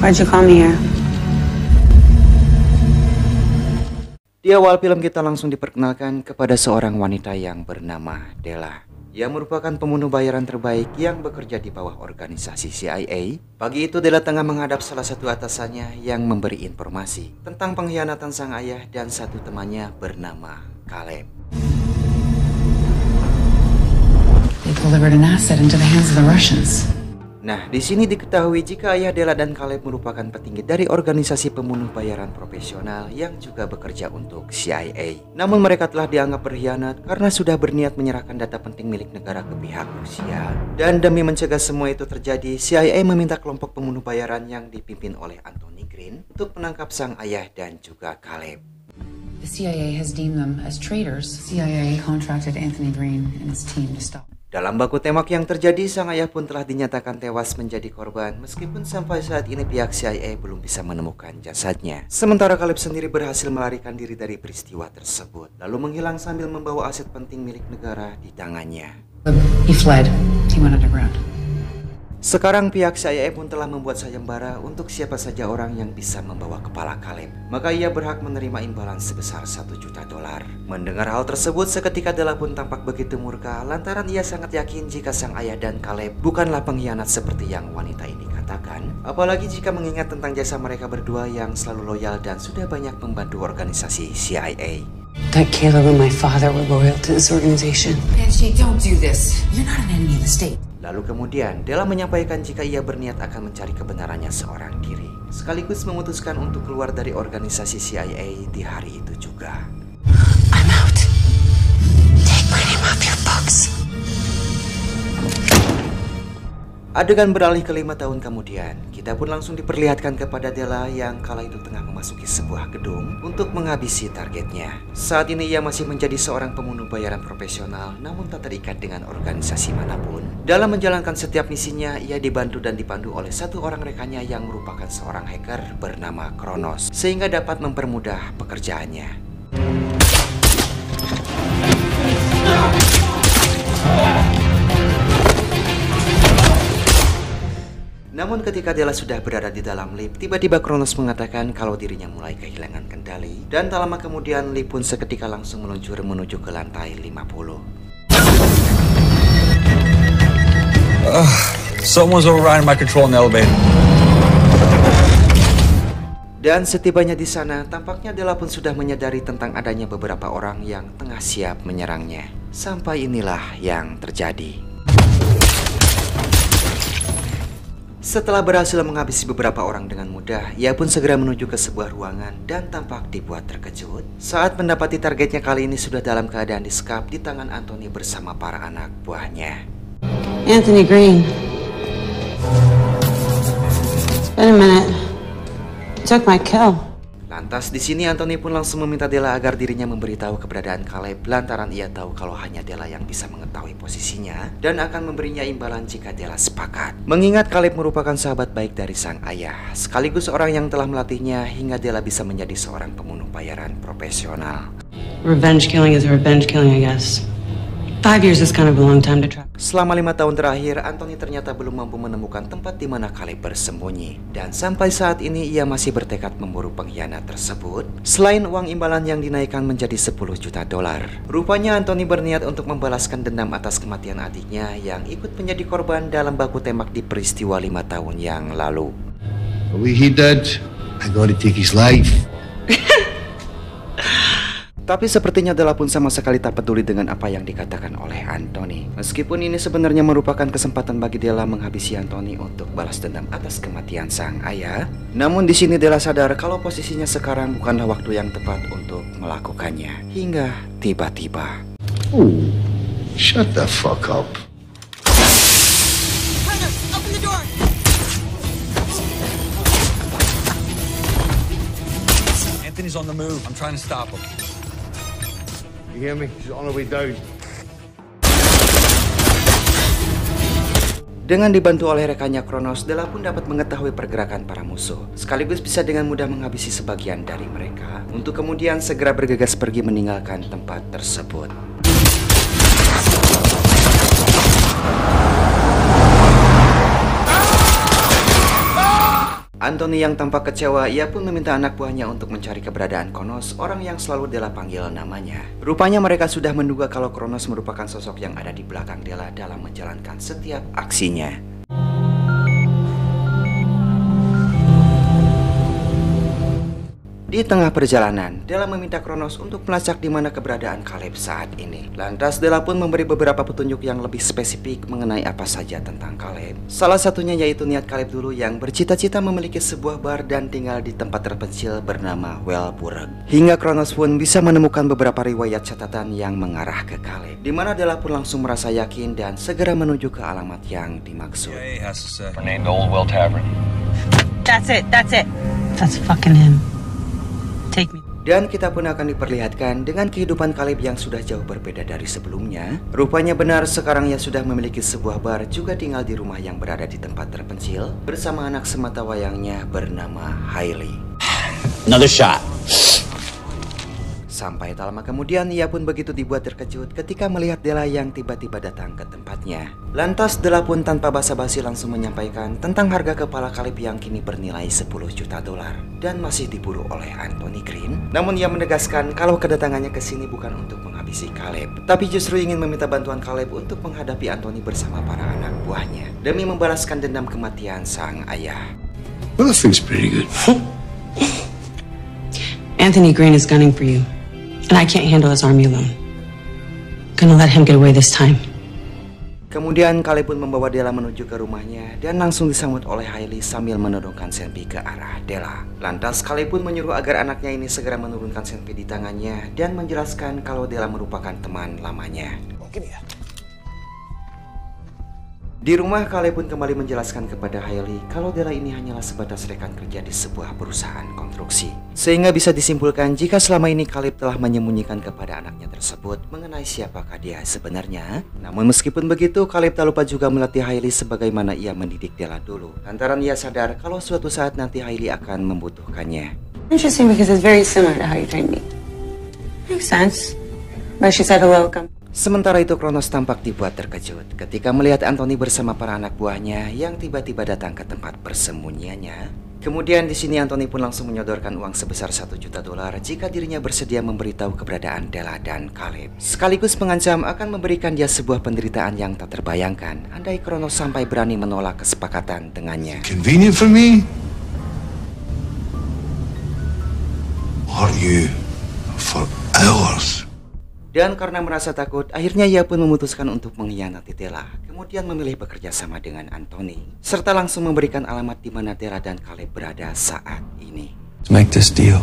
Why'd you call me here? Di awal film kita langsung diperkenalkan kepada seorang wanita yang bernama Della, yang merupakan pembunuh bayaran terbaik yang bekerja di bawah organisasi CIA. Pagi itu Della tengah menghadap salah satu atasannya yang memberi informasi tentang pengkhianatan sang ayah dan satu temannya bernama Caleb. They delivered an asset into the hands of the Russians. Nah, di sini diketahui jika ayah Della dan Caleb merupakan petinggi dari organisasi pembunuh bayaran profesional yang juga bekerja untuk CIA. Namun mereka telah dianggap berkhianat karena sudah berniat menyerahkan data penting milik negara ke pihak Rusia. Dan demi mencegah semua itu terjadi, CIA meminta kelompok pembunuh bayaran yang dipimpin oleh Anthony Green untuk menangkap sang ayah dan juga Caleb. The CIA has deemed them as traitors. CIA contracted Anthony Green and his team to stop. Dalam baku tembak yang terjadi, sang ayah pun telah dinyatakan tewas menjadi korban, meskipun sampai saat ini pihak CIA belum bisa menemukan jasadnya. Sementara Caleb sendiri berhasil melarikan diri dari peristiwa tersebut, lalu menghilang sambil membawa aset penting milik negara di tangannya. He fled. He went underground. Sekarang pihak CIA pun telah membuat sayembara untuk siapa saja orang yang bisa membawa kepala Caleb. Maka ia berhak menerima imbalan sebesar $1 juta. Mendengar hal tersebut, seketika Della pun tampak begitu murka lantaran ia sangat yakin jika sang ayah dan Caleb bukanlah pengkhianat seperti yang wanita ini katakan. Apalagi jika mengingat tentang jasa mereka berdua yang selalu loyal dan sudah banyak membantu organisasi CIA. That Caleb and my father were loyal to this organization. Banshee, don't do this. You're not an enemy of the state. Lalu kemudian Della menyampaikan jika ia berniat akan mencari kebenarannya seorang diri, sekaligus memutuskan untuk keluar dari organisasi CIA di hari itu juga. I'm out. Take my name off your books. Adegan beralih ke 5 tahun kemudian, kita pun langsung diperlihatkan kepada Della yang kala itu tengah memasuki sebuah gedung untuk menghabisi targetnya. Saat ini ia masih menjadi seorang pembunuh bayaran profesional, namun tak terikat dengan organisasi manapun. Dalam menjalankan setiap misinya, ia dibantu dan dipandu oleh satu orang rekannya yang merupakan seorang hacker bernama Kronos, sehingga dapat mempermudah pekerjaannya. Namun ketika Della sudah berada di dalam lift, tiba-tiba Kronos mengatakan kalau dirinya mulai kehilangan kendali. Dan tak lama kemudian lift pun seketika langsung menuju ke lantai 50. Someone's overriding my control in the elevator. Dan setibanya di sana, tampaknya Della pun sudah menyadari tentang adanya beberapa orang yang tengah siap menyerangnya. Sampai inilah yang terjadi. Setelah berhasil menghabisi beberapa orang dengan mudah, ia pun segera menuju ke sebuah ruangan dan tampak dibuat terkejut saat mendapati targetnya kali ini sudah dalam keadaan disekap di tangan Anthony bersama para anak buahnya. Anthony Green. It's been a minute. You took my kill. Lantas di sini Anthony pun langsung meminta Della agar dirinya memberitahu keberadaan Caleb lantaran ia tahu kalau hanya Della yang bisa mengetahui posisinya dan akan memberinya imbalan jika Della sepakat. Mengingat Caleb merupakan sahabat baik dari sang ayah, sekaligus orang yang telah melatihnya hingga Della bisa menjadi seorang pembunuh bayaran profesional. Revenge killing is revenge killing, I guess. 5 years is kind of a long time to track. Selama 5 tahun terakhir, Anthony ternyata belum mampu menemukan tempat di mana Caleb bersembunyi. Dan sampai saat ini ia masih bertekad memburu pengkhianat tersebut. Selain uang imbalan yang dinaikkan menjadi $10 juta. Rupanya Anthony berniat untuk membalaskan dendam atas kematian adiknya yang ikut menjadi korban dalam baku tembak di peristiwa 5 tahun yang lalu. The way he did, I gotta take his life. Tapi sepertinya Della pun sama sekali tak peduli dengan apa yang dikatakan oleh Anthony. Meskipun ini sebenarnya merupakan kesempatan bagi Della menghabisi Anthony untuk balas dendam atas kematian sang ayah. Namun di sini Della sadar kalau posisinya sekarang bukanlah waktu yang tepat untuk melakukannya. Hingga tiba-tiba. Oh, shut the fuck up. Open the door. Anthony's on the move. I'm trying to stop him. You hear me? She's on her way down. Dengan dibantu oleh rekannya Kronos, Della pun dapat mengetahui pergerakan para musuh, sekaligus bisa dengan mudah menghabisi sebagian dari mereka, untuk kemudian segera bergegas pergi meninggalkan tempat tersebut. Anthony yang tampak kecewa, ia pun meminta anak buahnya untuk mencari keberadaan Kronos, orang yang selalu Della panggil namanya. Rupanya mereka sudah menduga kalau Kronos merupakan sosok yang ada di belakang Della dalam menjalankan setiap aksinya. Di tengah perjalanan, Della meminta Kronos untuk melacak di mana keberadaan Caleb saat ini. Lantas Della pun memberi beberapa petunjuk yang lebih spesifik mengenai apa saja tentang Caleb. Salah satunya yaitu niat Caleb dulu yang bercita-cita memiliki sebuah bar dan tinggal di tempat terpencil bernama Wellburg. Hingga Kronos pun bisa menemukan beberapa riwayat catatan yang mengarah ke Caleb, di mana Della pun langsung merasa yakin dan segera menuju ke alamat yang dimaksud. CIA has to say. Named the Old Well Tavern. That's it. That's fucking him. Take me. Dan kita pun akan diperlihatkan dengan kehidupan Caleb yang sudah jauh berbeda dari sebelumnya. Rupanya benar sekarang ia sudah memiliki sebuah bar, juga tinggal di rumah yang berada di tempat terpencil bersama anak sematawayangnya bernama Hailey. Another shot. Sampai tak lama kemudian ia pun begitu dibuat terkejut ketika melihat Della yang tiba-tiba datang ke tempatnya. Lantas Della pun tanpa basa-basi langsung menyampaikan tentang harga kepala Caleb yang kini bernilai $10 juta dan masih diburu oleh Anthony Green. Namun ia menegaskan kalau kedatangannya ke sini bukan untuk menghabisi Caleb, tapi justru ingin meminta bantuan Caleb untuk menghadapi Anthony bersama para anak buahnya demi membalaskan dendam kematian sang ayah. Well, that thing's pretty good. Anthony Green is gunning for you, and I can't handle his army alone. Gonna let him get away this time. Kemudian Caleb pun membawa Della menuju ke rumahnya dan langsung disambut oleh Hailey sambil menodongkan senpi ke arah Della. Lantas Caleb pun menyuruh agar anaknya ini segera menurunkan senpi di tangannya dan menjelaskan kalau Della merupakan teman lamanya. Di rumah, Caleb pun kembali menjelaskan kepada Hailey kalau Della ini hanyalah sebatas rekan kerja di sebuah perusahaan konstruksi. Sehingga bisa disimpulkan jika selama ini Caleb telah menyembunyikan kepada anaknya tersebut mengenai siapakah dia sebenarnya. Namun meskipun begitu, Caleb tak lupa juga melatih Hailey sebagaimana ia mendidik Della dulu. Lantaran ia sadar kalau suatu saat nanti Hailey akan membutuhkannya. Interesting because it's very similar to how you trained me. Makes sense. But she said hello, come. Sementara itu Kronos tampak dibuat terkejut ketika melihat Anthony bersama para anak buahnya yang tiba-tiba datang ke tempat persembunyiannya. Kemudian di sini Anthony pun langsung menyodorkan uang sebesar $1 juta jika dirinya bersedia memberitahu keberadaan Della dan Caleb. Sekaligus mengancam akan memberikan dia sebuah penderitaan yang tak terbayangkan andai Kronos sampai berani menolak kesepakatan dengannya. Convenient for me? Or you for hours? Dan karena merasa takut, akhirnya ia pun memutuskan untuk mengkhianati Della. Kemudian memilih bekerja sama dengan Anthony, serta langsung memberikan alamat di mana Della dan Caleb berada saat ini. Let's make this deal.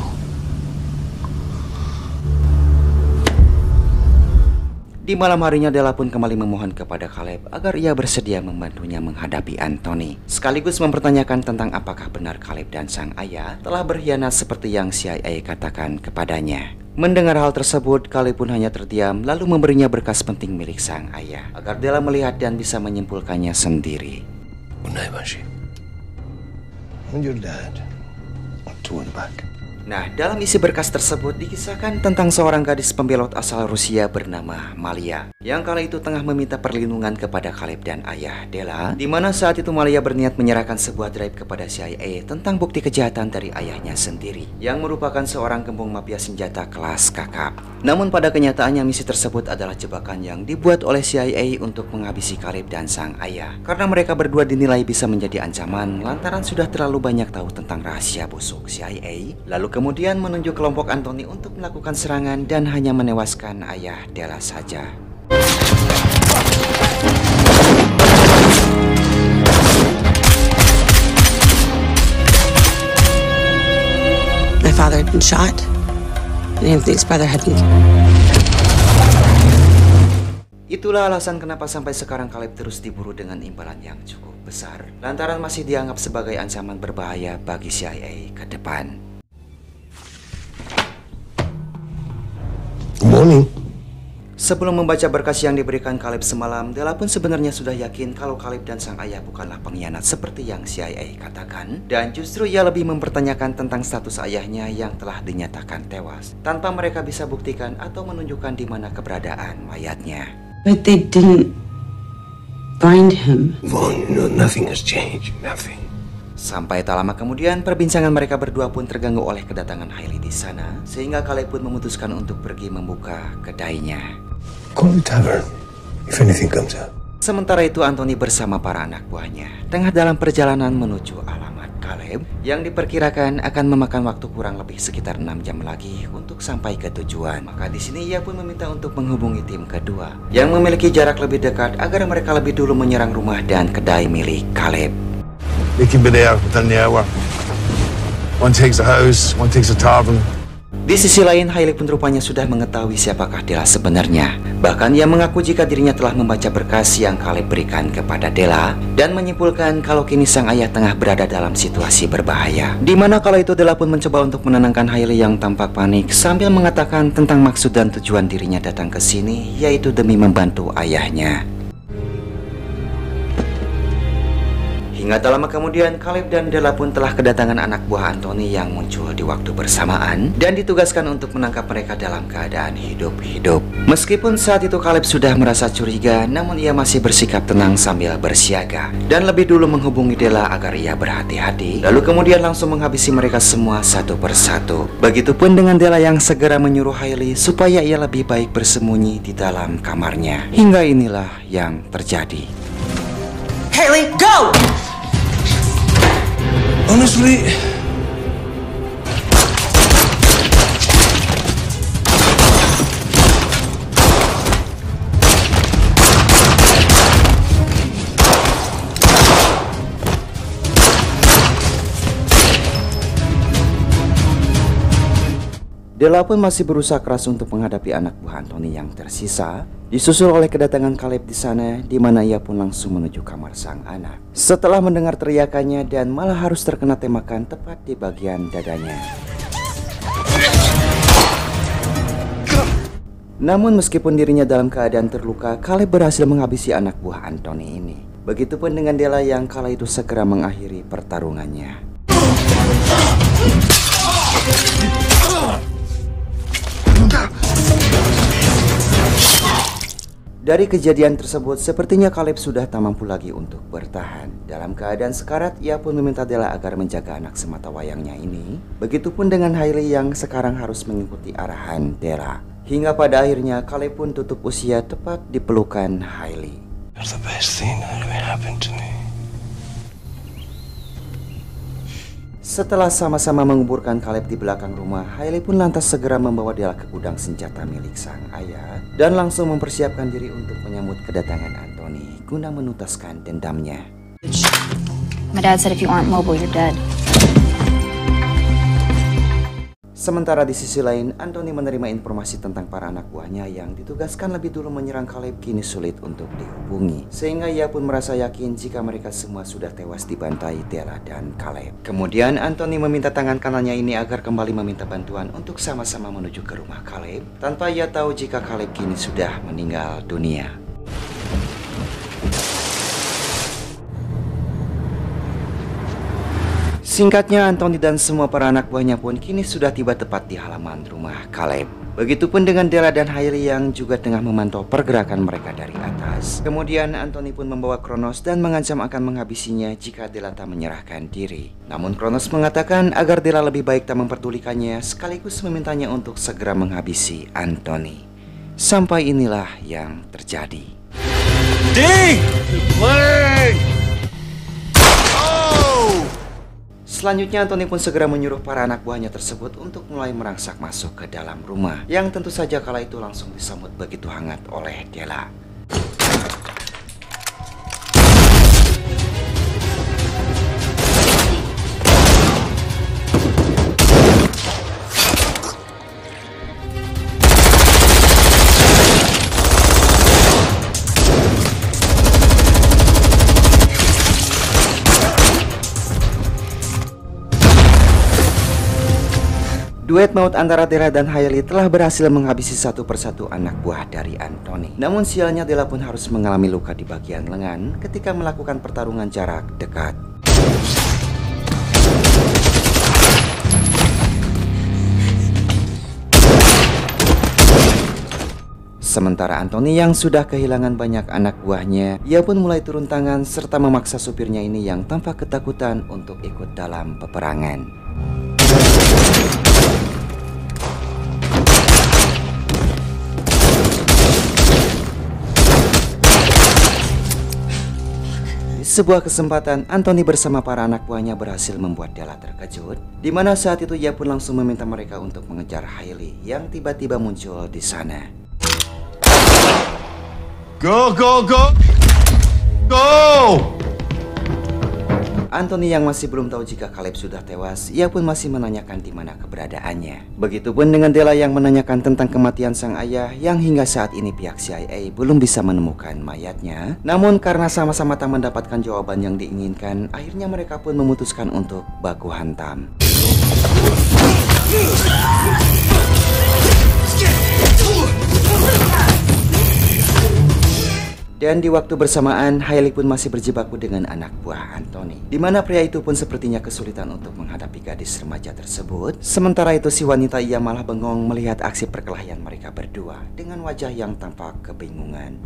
Di malam harinya Della pun kembali memohon kepada Caleb agar ia bersedia membantunya menghadapi Anthony, sekaligus mempertanyakan tentang apakah benar Caleb dan sang ayah telah berkhianat seperti yang CIA katakan kepadanya. Mendengar hal tersebut, Caleb pun hanya terdiam lalu memberinya berkas penting milik sang ayah agar Della melihat dan bisa menyimpulkannya sendiri. Good night, Banshee. And your dad. Two in the back. Nah, dalam isi berkas tersebut dikisahkan tentang seorang gadis pembelot asal Rusia bernama Malia, yang kala itu tengah meminta perlindungan kepada Caleb dan ayah Della, di mana saat itu Malia berniat menyerahkan sebuah drive kepada CIA tentang bukti kejahatan dari ayahnya sendiri, yang merupakan seorang gembong mafia senjata kelas kakap. Namun pada kenyataannya misi tersebut adalah jebakan yang dibuat oleh CIA untuk menghabisi Caleb dan sang ayah, karena mereka berdua dinilai bisa menjadi ancaman lantaran sudah terlalu banyak tahu tentang rahasia busuk CIA. Lalu kemudian menunjuk kelompok Anthony untuk melakukan serangan dan hanya menewaskan ayah Della saja. My father had been shot, and Anthony's brother had been. Itulah alasan kenapa sampai sekarang Caleb terus diburu dengan imbalan yang cukup besar, lantaran masih dianggap sebagai ancaman berbahaya bagi CIA ke depan. Good morning. Sebelum membaca berkas yang diberikan Caleb semalam, Della pun sebenarnya sudah yakin kalau Caleb dan sang ayah bukanlah pengkhianat seperti yang CIA katakan, dan justru ia lebih mempertanyakan tentang status ayahnya yang telah dinyatakan tewas tanpa mereka bisa buktikan atau menunjukkan di mana keberadaan mayatnya. But they didn't find him. Vaughn, you know nothing has changed. Nothing. Sampai tak lama kemudian, perbincangan mereka berdua pun terganggu oleh kedatangan Hailey di sana, sehingga Caleb pun memutuskan untuk pergi membuka kedainya. Call the tavern if anything comes up. Sementara itu, Anthony bersama para anak buahnya tengah dalam perjalanan menuju alamat Caleb yang diperkirakan akan memakan waktu kurang lebih sekitar 6 jam lagi untuk sampai ke tujuan. Maka di sini ia pun meminta untuk menghubungi tim kedua yang memiliki jarak lebih dekat agar mereka lebih dulu menyerang rumah dan kedai milik Caleb. They can be there within the hour. One takes a house, one takes a tavern. Di sisi lain, Hailey pun rupanya sudah mengetahui siapakah Della sebenarnya. Bahkan ia mengaku jika dirinya telah membaca berkas yang Caleb berikan kepada Della dan menyimpulkan kalau kini sang ayah tengah berada dalam situasi berbahaya. Dimana kala itu Della pun mencoba untuk menenangkan Hailey yang tampak panik sambil mengatakan tentang maksud dan tujuan dirinya datang ke sini, yaitu demi membantu ayahnya. Hingga tak lama kemudian, Caleb dan Della pun telah kedatangan anak buah Anthony yang muncul di waktu bersamaan dan ditugaskan untuk menangkap mereka dalam keadaan hidup-hidup. Meskipun saat itu Caleb sudah merasa curiga, namun ia masih bersikap tenang sambil bersiaga dan lebih dulu menghubungi Della agar ia berhati-hati, lalu kemudian langsung menghabisi mereka semua satu persatu. Begitupun dengan Della yang segera menyuruh Hailey supaya ia lebih baik bersembunyi di dalam kamarnya. Hingga inilah yang terjadi. Hailey, go! Honestly, Della pun masih berusaha keras untuk menghadapi anak buah Anthony yang tersisa, disusul oleh kedatangan Caleb di sana, di mana ia pun langsung menuju kamar sang anak. Setelah mendengar teriakannya dan malah harus terkena tembakan tepat di bagian dadanya. Namun meskipun dirinya dalam keadaan terluka, Caleb berhasil menghabisi anak buah Anthony ini. Begitupun dengan Della yang kala itu segera mengakhiri pertarungannya. Dari kejadian tersebut, sepertinya Caleb sudah tak mampu lagi untuk bertahan. Dalam keadaan sekarat, ia pun meminta Della agar menjaga anak semata wayangnya ini. Begitupun dengan Hailey yang sekarang harus mengikuti arahan Della. Hingga pada akhirnya, Caleb pun tutup usia tepat di pelukan Hailey. that's the best thing that ever happened to me. Setelah sama-sama menguburkan Caleb di belakang rumah, Hailey pun lantas segera membawa Della ke gudang senjata milik sang ayah dan langsung mempersiapkan diri untuk menyambut kedatangan Anthony guna menuntaskan dendamnya. My dad said if you aren't mobile, you're dead. Sementara di sisi lain, Anthony menerima informasi tentang para anak buahnya yang ditugaskan lebih dulu menyerang Caleb kini sulit untuk dihubungi. Sehingga ia pun merasa yakin jika mereka semua sudah tewas dibantai Della dan Caleb. Kemudian Anthony meminta tangan kanannya ini agar kembali meminta bantuan untuk sama-sama menuju ke rumah Caleb, tanpa ia tahu jika Caleb kini sudah meninggal dunia. Singkatnya, Anthony dan semua para anak buahnya pun kini sudah tiba tepat di halaman rumah Caleb. Begitupun dengan Della dan Hailey yang juga tengah memantau pergerakan mereka dari atas. Kemudian Anthony pun membawa Kronos dan mengancam akan menghabisinya jika Della tak menyerahkan diri. Namun Kronos mengatakan agar Della lebih baik tak memperdulikannya, sekaligus memintanya untuk segera menghabisi Anthony. Sampai inilah yang terjadi. Selanjutnya Anthony pun segera menyuruh para anak buahnya tersebut untuk mulai merangsak masuk ke dalam rumah, yang tentu saja kala itu langsung disambut begitu hangat oleh Della. Duet maut antara Della dan Hailey telah berhasil menghabisi satu persatu anak buah dari Anthony. Namun sialnya Della pun harus mengalami luka di bagian lengan ketika melakukan pertarungan jarak dekat. Sementara Anthony yang sudah kehilangan banyak anak buahnya, ia pun mulai turun tangan serta memaksa supirnya ini yang tampak ketakutan untuk ikut dalam peperangan. Sebuah kesempatan, Anthony bersama para anak buahnya berhasil membuat Della terkejut, di mana saat itu ia pun langsung meminta mereka untuk mengejar Hailey yang tiba-tiba muncul di sana. Go, go, go! Go! Anthony yang masih belum tahu jika Caleb sudah tewas, ia pun masih menanyakan di mana keberadaannya. Begitupun dengan Della yang menanyakan tentang kematian sang ayah yang hingga saat ini pihak CIA belum bisa menemukan mayatnya. Namun karena sama-sama tak mendapatkan jawaban yang diinginkan, akhirnya mereka pun memutuskan untuk baku hantam. Dan di waktu bersamaan, Hailey pun masih berjibaku dengan anak buah Anthony, di mana pria itu pun sepertinya kesulitan untuk menghadapi gadis remaja tersebut. Sementara itu si wanita ia malah bengong melihat aksi perkelahian mereka berdua dengan wajah yang tampak kebingungan.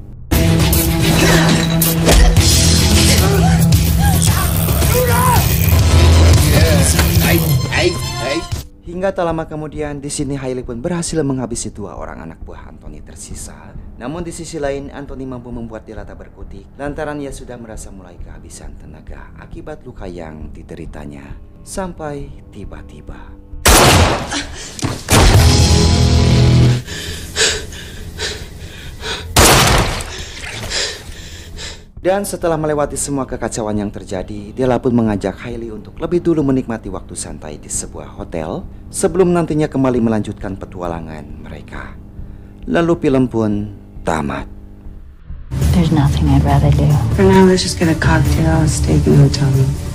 Hingga tak lama kemudian, di sini Hailey pun berhasil menghabisi 2 orang anak buah Anthony tersisa. Namun di sisi lain, Anthony mampu membuat Della tak berkutik lantaran ia sudah merasa mulai kehabisan tenaga akibat luka yang dideritanya. Sampai tiba-tiba dan setelah melewati semua kekacauan yang terjadi, Della pun mengajak Hailey untuk lebih dulu menikmati waktu santai di sebuah hotel sebelum nantinya kembali melanjutkan petualangan mereka. Lalu film pun tamat. There's nothing I'd rather do. For now, let's just get a cocktail, a steak, and a hotel room.